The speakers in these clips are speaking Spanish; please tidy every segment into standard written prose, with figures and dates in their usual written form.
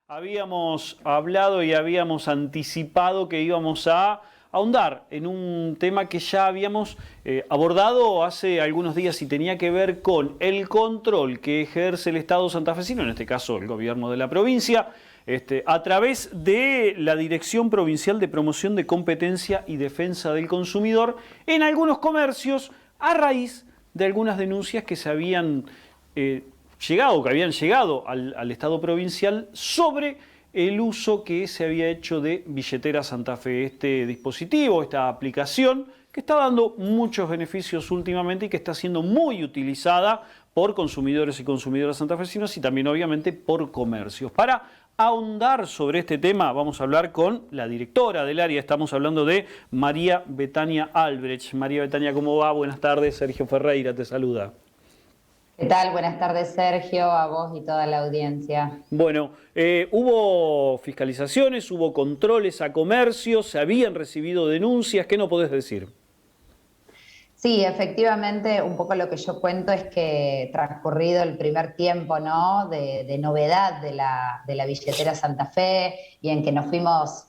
Habíamos hablado y habíamos anticipado que íbamos a ahondar en un tema que ya habíamos abordado hace algunos días y tenía que ver con el control que ejerce el Estado santafesino, en este caso el gobierno de la provincia, a través de la Dirección Provincial de Promoción de Competencia y Defensa del Consumidor en algunos comercios a raíz de algunas denuncias que se habían que habían llegado al Estado provincial sobre el uso que se había hecho de Billetera Santa Fe, este dispositivo, esta aplicación que está dando muchos beneficios últimamente y que está siendo muy utilizada por consumidores y consumidoras santafesinos y también obviamente por comercios. Para ahondar sobre este tema vamos a hablar con la directora del área, estamos hablando de María Betania Albrecht. María Betania, ¿cómo va? Buenas tardes, Sergio Ferreira te saluda. ¿Qué tal? Buenas tardes, Sergio, a vos y toda la audiencia. Bueno, hubo fiscalizaciones, hubo controles a comercios, se habían recibido denuncias, ¿qué no podés decir? Sí, efectivamente, un poco lo que yo cuento es que transcurrido el primer tiempo, ¿no? de novedad de la billetera Santa Fe y en que nos fuimos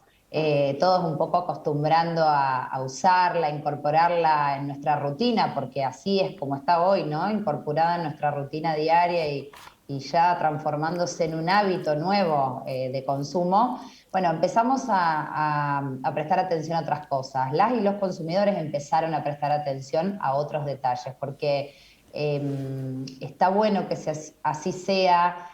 todos un poco acostumbrando a usarla, a incorporarla en nuestra rutina, porque así es como está hoy, ¿no? Incorporada en nuestra rutina diaria y ya transformándose en un hábito nuevo de consumo. Bueno, empezamos a prestar atención a otras cosas. Las y los consumidores empezaron a prestar atención a otros detalles, porque está bueno que así sea.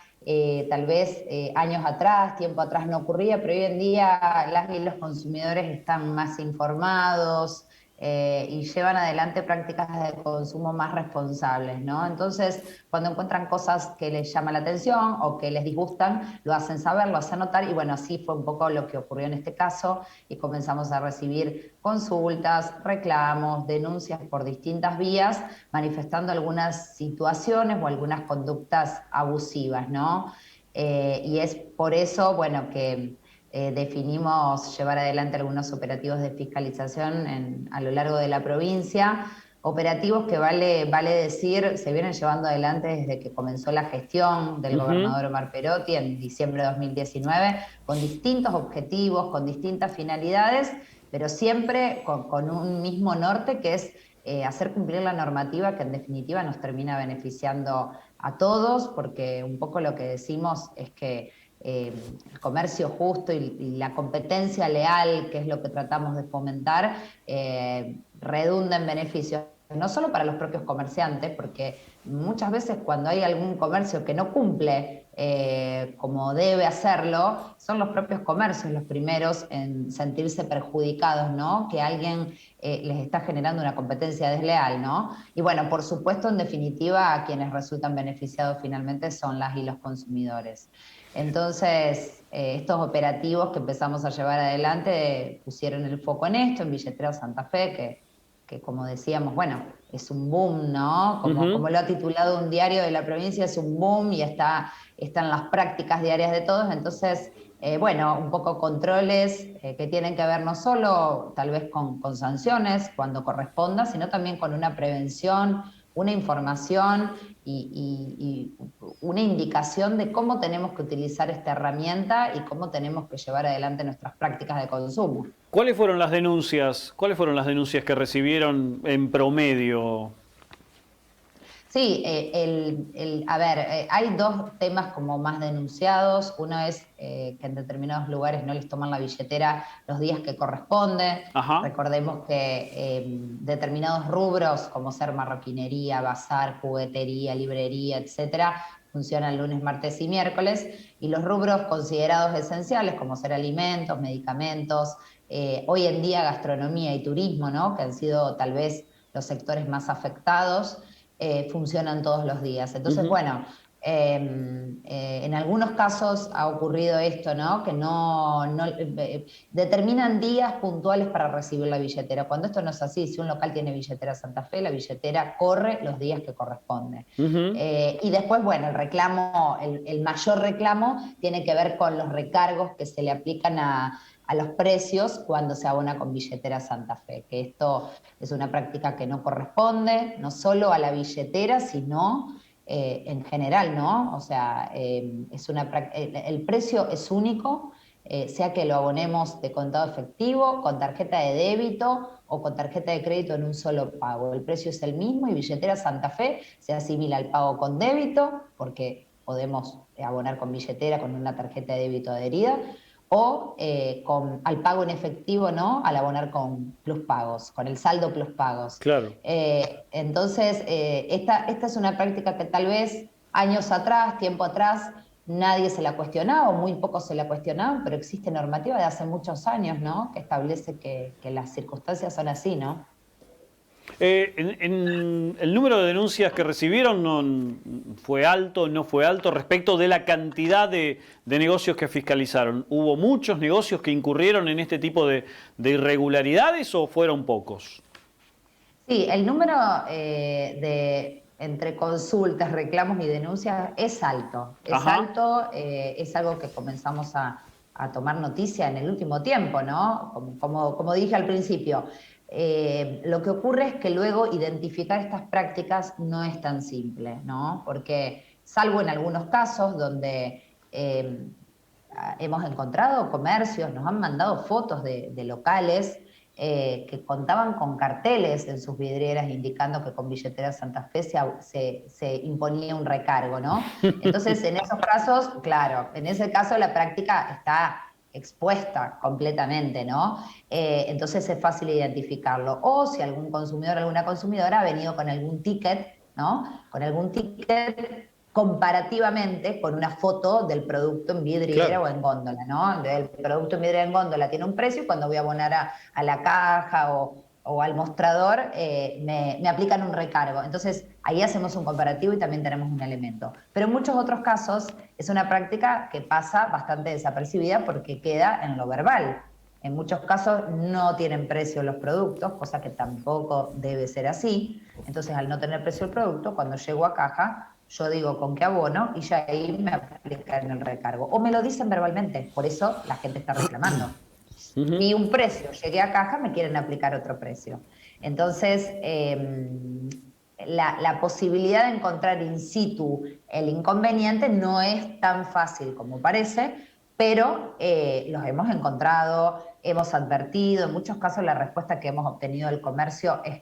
Tal vez años atrás, tiempo atrás no ocurría, pero hoy en día las y los consumidores están más informados y llevan adelante prácticas de consumo más responsables, ¿no? Entonces, cuando encuentran cosas que les llaman la atención o que les disgustan, lo hacen saber, lo hacen notar y bueno, así fue un poco lo que ocurrió en este caso y comenzamos a recibir consultas, reclamos, denuncias por distintas vías, manifestando algunas situaciones o algunas conductas abusivas, ¿no? Y es por eso, bueno, que definimos llevar adelante algunos operativos de fiscalización a lo largo de la provincia, operativos que vale decir se vienen llevando adelante desde que comenzó la gestión del Ujú. gobernador Omar Perotti en diciembre de 2019, con distintos objetivos, con distintas finalidades, pero siempre con un mismo norte que es hacer cumplir la normativa que en definitiva nos termina beneficiando a todos, porque un poco lo que decimos es que el comercio justo y la competencia leal, que es lo que tratamos de fomentar, redunda en beneficios no solo para los propios comerciantes, porque muchas veces cuando hay algún comercio que no cumple como debe hacerlo, son los propios comercios los primeros en sentirse perjudicados, ¿no? Que alguien les está generando una competencia desleal, ¿no? Y bueno, por supuesto, en definitiva, a quienes resultan beneficiados finalmente son las y los consumidores. Entonces, estos operativos que empezamos a llevar adelante pusieron el foco en esto, en Billetera Santa Fe, que como decíamos, bueno, es un boom, ¿no? Como Ujú. lo ha titulado un diario de la provincia, es un boom y están las prácticas diarias de todos. Entonces, bueno, un poco controles que tienen que ver no solo tal vez con sanciones cuando corresponda, sino también con una prevención, una información y una indicación de cómo tenemos que utilizar esta herramienta y cómo tenemos que llevar adelante nuestras prácticas de consumo. ¿Cuáles fueron las denuncias? ¿Cuáles fueron las denuncias que recibieron en promedio? Sí, a ver, hay dos temas como más denunciados. Uno es que en determinados lugares no les toman la billetera los días que corresponde. Ajá. Recordemos que determinados rubros, como ser marroquinería, bazar, juguetería, librería, etcétera, funcionan lunes, martes y miércoles. Y los rubros considerados esenciales, como ser alimentos, medicamentos, hoy en día gastronomía y turismo, ¿no? Que han sido tal vez los sectores más afectados funcionan todos los días. Entonces, Ujú. bueno, en algunos casos ha ocurrido esto, ¿no? Que no determinan días puntuales para recibir la billetera. Cuando esto no es así, si un local tiene billetera Santa Fe, la billetera corre los días que corresponden. Ujú. Y después, bueno, el mayor reclamo tiene que ver con los recargos que se le aplican a los precios cuando se abona con billetera Santa Fe, que esto es una práctica que no corresponde, no solo a la billetera, sino en general, ¿no? O sea, el precio es único, sea que lo abonemos de contado efectivo, con tarjeta de débito o con tarjeta de crédito en un solo pago. El precio es el mismo y Billetera Santa Fe se asimila al pago con débito, porque podemos abonar con billetera, con una tarjeta de débito adherida, o al pago en efectivo, ¿no? Al abonar con plus pagos, con el saldo plus pagos. Claro. Entonces, esta es una práctica que tal vez años atrás, tiempo atrás, nadie se la cuestionaba, o muy pocos se la cuestionaban, pero existe normativa de hace muchos años, ¿no? Que establece que las circunstancias son así, ¿no? El número de denuncias que recibieron no fue alto, no fue alto respecto de la cantidad de negocios que fiscalizaron. ¿Hubo muchos negocios que incurrieron en este tipo de irregularidades o fueron pocos? Sí, el número entre consultas, reclamos y denuncias es alto. Es Ajá. alto, es algo que comenzamos a tomar noticia en el último tiempo, ¿no? Como dije al principio, lo que ocurre es que luego identificar estas prácticas no es tan simple, ¿no? Porque salvo en algunos casos donde hemos encontrado comercios, nos han mandado fotos de locales que contaban con carteles en sus vidrieras indicando que con Billetera Santa Fe se imponía un recargo, ¿no? Entonces, en esos casos, claro, en ese caso la práctica está expuesta completamente, ¿no? Entonces es fácil identificarlo. O si algún consumidor, alguna consumidora ha venido con algún ticket, ¿no? Con algún ticket comparativamente con una foto del producto en vidriera, claro, o en góndola, ¿no? El producto en vidriera en góndola tiene un precio y cuando voy a abonar a la caja o al mostrador me aplican un recargo. Entonces ahí hacemos un comparativo y también tenemos un elemento. Pero en muchos otros casos es una práctica que pasa bastante desapercibida porque queda en lo verbal. En muchos casos no tienen precio los productos, cosa que tampoco debe ser así. Entonces, al no tener precio el producto, cuando llego a caja, yo digo con qué abono y ya ahí me aplican el recargo. O me lo dicen verbalmente, por eso la gente está reclamando. Vi un precio, llegué a caja, me quieren aplicar otro precio. Entonces, la posibilidad de encontrar in situ el inconveniente no es tan fácil como parece, pero los hemos encontrado, hemos advertido, en muchos casos la respuesta que hemos obtenido del comercio es,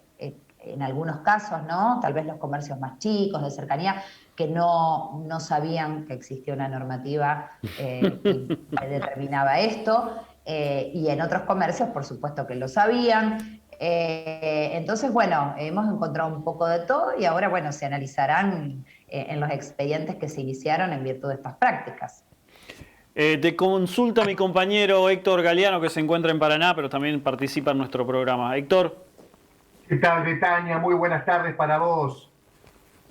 en algunos casos, ¿no? Tal vez los comercios más chicos, de cercanía, que no sabían que existía una normativa que determinaba esto, y en otros comercios, por supuesto que lo sabían. Entonces, bueno, hemos encontrado un poco de todo y ahora, bueno, se analizarán en los expedientes que se iniciaron en virtud de estas prácticas. Te consulta mi compañero Héctor Galeano, que se encuentra en Paraná, pero también participa en nuestro programa. Héctor. ¿Qué tal, Betania? Muy buenas tardes para vos.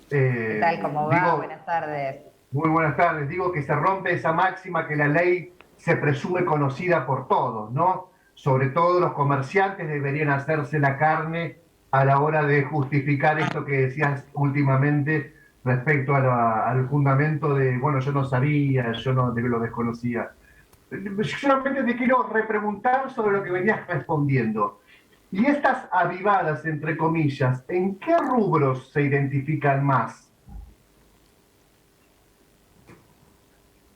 ¿Qué tal? ¿Cómo va? Buenas tardes. Muy buenas tardes. Digo que se rompe esa máxima que la ley se presume conocida por todos, ¿no? Sobre todo los comerciantes deberían hacerse la carne a la hora de justificar esto que decías últimamente respecto al fundamento de, bueno, yo no sabía, yo no lo desconocía. Solamente te quiero repreguntar sobre lo que venías respondiendo. Y estas avivadas, entre comillas, ¿en qué rubros se identifican más?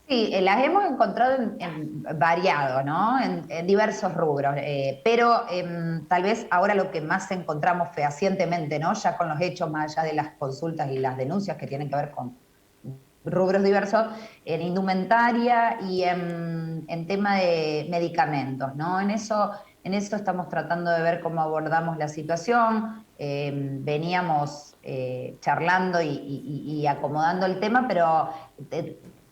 Sí, las hemos encontrado en variado, ¿no? En diversos rubros, pero tal vez ahora lo que más encontramos fehacientemente, ¿no? Ya con los hechos, más allá de las consultas y las denuncias que tienen que ver con rubros diversos, en indumentaria y en tema de medicamentos, ¿no? En eso estamos tratando de ver cómo abordamos la situación. Veníamos charlando y acomodando el tema, pero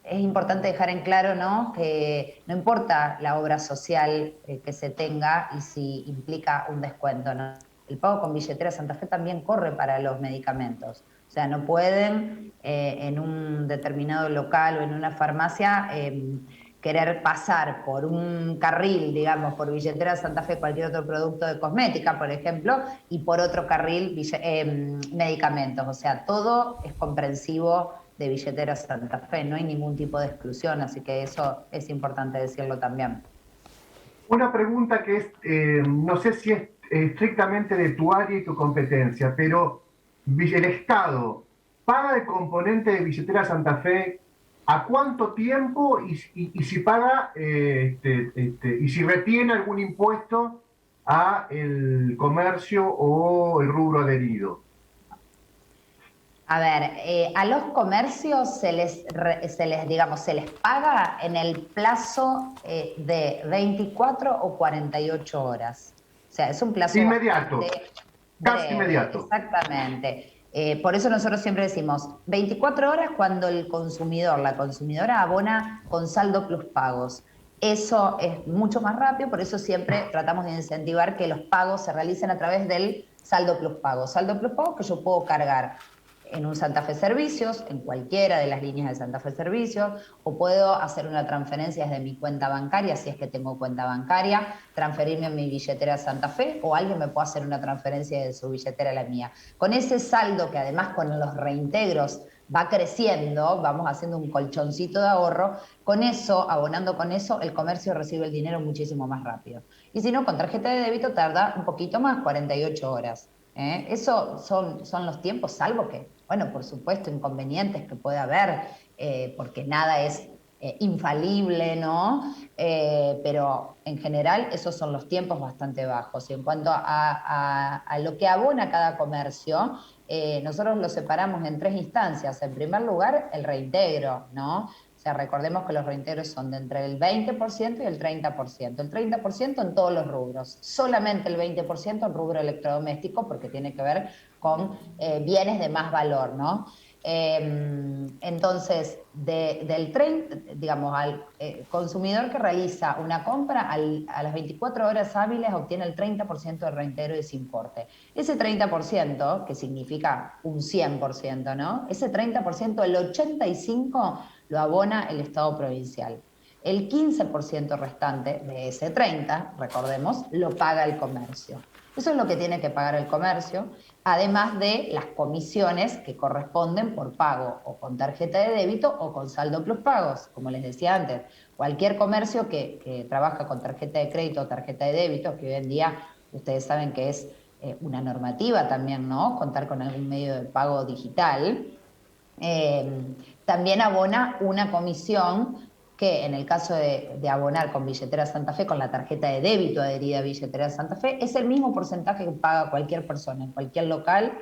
es importante dejar en claro, ¿no? Que no importa la obra social que se tenga y si implica un descuento, ¿no? El pago con Billetera Santa Fe también corre para los medicamentos. O sea, no pueden en un determinado local o en una farmacia querer pasar por un carril, digamos, por Billetera Santa Fe cualquier otro producto de cosmética, por ejemplo, y por otro carril medicamentos. O sea, todo es comprensivo de Billetera Santa Fe, no hay ningún tipo de exclusión, así que eso es importante decirlo también. Una pregunta que es, no sé si es estrictamente de tu área y tu competencia, pero ¿el Estado ¿paga el componente de billetera Santa Fe a cuánto tiempo y si paga y si retiene algún impuesto a el comercio o el rubro adherido? A ver, a los comercios digamos, se les paga en el plazo de 24 o 48 horas. O sea, es un plazo Inmediato, bastante casi breve, inmediato. exactamente. Por eso nosotros siempre decimos 24 horas cuando el consumidor, la consumidora abona con saldo plus pagos. Eso es mucho más rápido, por eso siempre tratamos de incentivar que los pagos se realicen a través del saldo plus pagos. Saldo plus pagos que yo puedo cargar en un Santa Fe Servicios, en cualquiera de las líneas de Santa Fe Servicios, o puedo hacer una transferencia desde mi cuenta bancaria, si es que tengo cuenta bancaria, transferirme a mi billetera Santa Fe, o alguien me puede hacer una transferencia de su billetera a la mía. Con ese saldo, que además con los reintegros va creciendo, vamos haciendo un colchoncito de ahorro, con eso, abonando con eso, el comercio recibe el dinero muchísimo más rápido. Y si no, con tarjeta de débito tarda un poquito más, 48 horas. Eso son los tiempos, salvo que, bueno, por supuesto, inconvenientes que puede haber, porque nada es infalible, ¿no? Pero en general esos son los tiempos bastante bajos. Y en cuanto a lo que abona cada comercio, nosotros lo separamos en 3 instancias. En primer lugar, el reintegro, ¿no? O sea, recordemos que los reintegros son de entre el 20% y el 30%. El 30% en todos los rubros, solamente el 20% en rubro electrodoméstico, porque tiene que ver con bienes de más valor, ¿no? Entonces, del 30, digamos, al consumidor que realiza una compra, a las 24 horas hábiles obtiene el 30% de reintegro de ese importe. Ese 30%, que significa un 100%, ¿no? Ese 30%, el 85% lo abona el Estado provincial. El 15% restante de ese 30%, recordemos, lo paga el comercio. Eso es lo que tiene que pagar el comercio, además de las comisiones que corresponden por pago o con tarjeta de débito o con saldo plus pagos. Como les decía antes, cualquier comercio que trabaja con tarjeta de crédito o tarjeta de débito, que hoy en día ustedes saben que es una normativa también, ¿no? Contar con algún medio de pago digital. También abona una comisión que en el caso de abonar con billetera Santa Fe, con la tarjeta de débito adherida a billetera Santa Fe, es el mismo porcentaje que paga cualquier persona en cualquier local,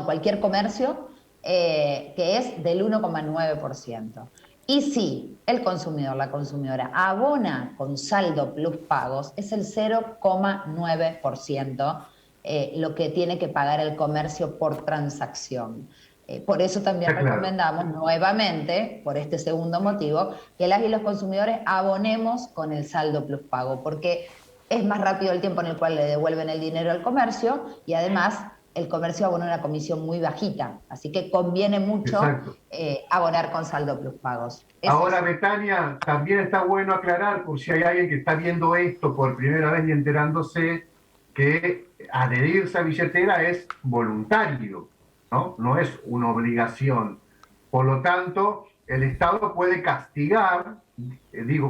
cualquier comercio, que es del 1,9%. Y si el consumidor, la consumidora, abona con saldo plus pagos, es el 0,9% lo que tiene que pagar el comercio por transacción. Por eso también recomendamos nuevamente, por este segundo motivo, que las y los consumidores abonemos con el saldo plus pago, porque es más rápido el tiempo en el cual le devuelven el dinero al comercio y además el comercio abona una comisión muy bajita, así que conviene mucho abonar con saldo plus pagos. Ahora, Betania, también está bueno aclarar, por si hay alguien que está viendo esto por primera vez y enterándose, que adherirse a billetera es voluntario, ¿no? No es una obligación. Por lo tanto, el Estado puede castigar,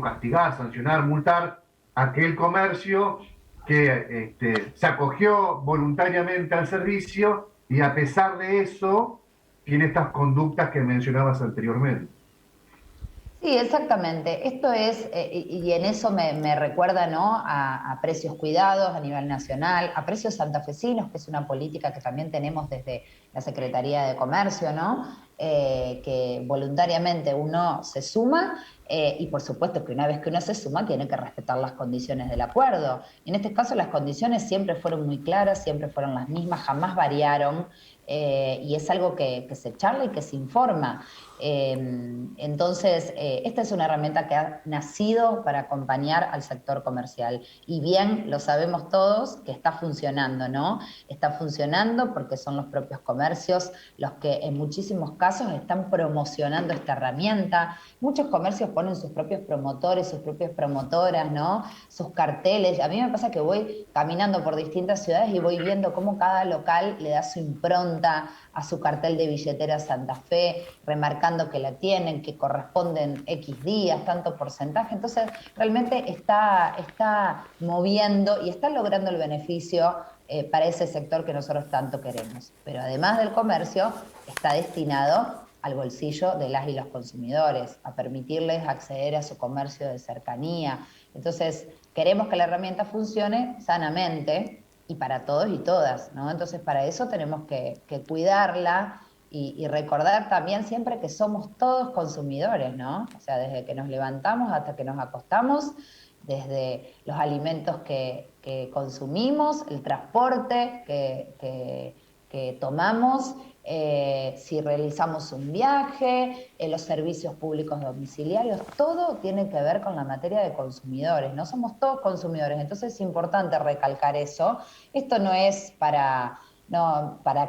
castigar, sancionar, multar a aquel comercio que se acogió voluntariamente al servicio y a pesar de eso tiene estas conductas que mencionabas anteriormente. Sí, exactamente. Esto es, y en eso me recuerda, ¿no?, a precios cuidados a nivel nacional, a precios santafesinos, que es una política que también tenemos desde la Secretaría de Comercio, ¿no?, que voluntariamente uno se suma y por supuesto que una vez que uno se suma tiene que respetar las condiciones del acuerdo. Y en este caso las condiciones siempre fueron muy claras, siempre fueron las mismas, jamás variaron. Y es algo que se charla y que se informa. Entonces, esta es una herramienta que ha nacido para acompañar al sector comercial. Y bien, lo sabemos todos que está funcionando, ¿no? Está funcionando porque son los propios comercios los que en muchísimos casos están promocionando esta herramienta. Muchos comercios ponen sus propios promotores, sus propias promotoras, ¿no?, sus carteles. A mí me pasa que voy caminando por distintas ciudades y voy viendo cómo cada local le da su impronta a su cartel de billetera Santa Fe, remarcando que la tienen, que corresponden X días, tanto porcentaje. Entonces, realmente está moviendo y está logrando el beneficio para ese sector que nosotros tanto queremos. Pero además del comercio, está destinado al bolsillo de las y los consumidores, a permitirles acceder a su comercio de cercanía. Entonces, queremos que la herramienta funcione sanamente y para todos y todas, ¿no? Entonces, para eso tenemos que cuidarla y recordar también siempre que somos todos consumidores, ¿no? O sea, desde que nos levantamos hasta que nos acostamos, desde los alimentos que consumimos, el transporte que tomamos, si realizamos un viaje, los servicios públicos domiciliarios, todo tiene que ver con la materia de consumidores, no somos todos consumidores, entonces es importante recalcar eso. Esto no es para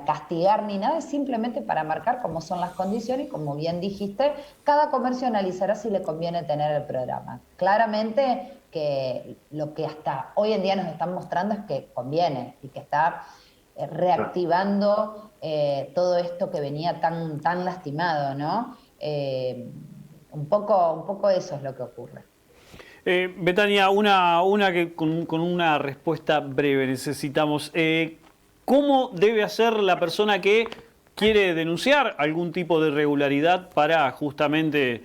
castigar ni nada, es simplemente para marcar cómo son las condiciones y como bien dijiste, cada comercio analizará si le conviene tener el programa. Claramente que lo que hasta hoy en día nos están mostrando es que conviene y que está reactivando todo esto que venía tan lastimado, ¿no? Un poco eso es lo que ocurre. Betania, una que con una respuesta breve necesitamos. ¿Cómo debe hacer la persona que quiere denunciar algún tipo de irregularidad para justamente,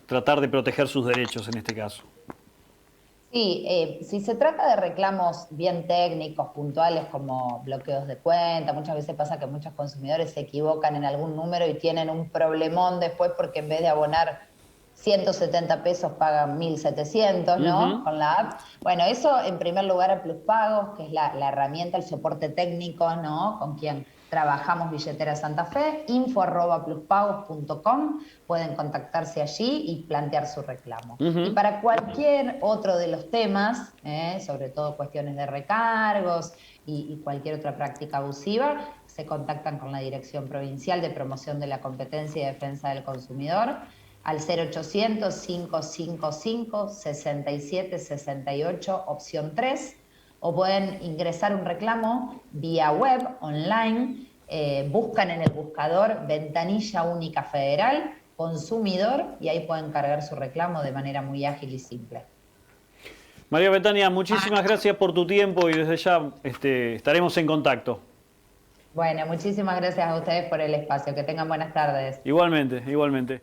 tratar de proteger sus derechos en este caso? Sí, si se trata de reclamos bien técnicos, puntuales, como bloqueos de cuenta, muchas veces pasa que muchos consumidores se equivocan en algún número y tienen un problemón después porque en vez de abonar 170 pesos pagan 1.700, ¿no? Con la app. Bueno, eso en primer lugar a Pluspagos, que es la herramienta, el soporte técnico, ¿no? Con quien trabajamos Billetera Santa Fe, info@pluspagos.com, pueden contactarse allí y plantear su reclamo. Y para cualquier otro de los temas, sobre todo cuestiones de recargos y cualquier otra práctica abusiva, se contactan con la Dirección Provincial de Promoción de la Competencia y Defensa del Consumidor, al 0800-555-6768, opción 3, o pueden ingresar un reclamo vía web, online, buscan en el buscador Ventanilla Única Federal, Consumidor, y ahí pueden cargar su reclamo de manera muy ágil y simple. María Betania, muchísimas gracias por tu tiempo y desde ya estaremos en contacto. Bueno, muchísimas gracias a ustedes por el espacio. Que tengan buenas tardes. Igualmente, igualmente.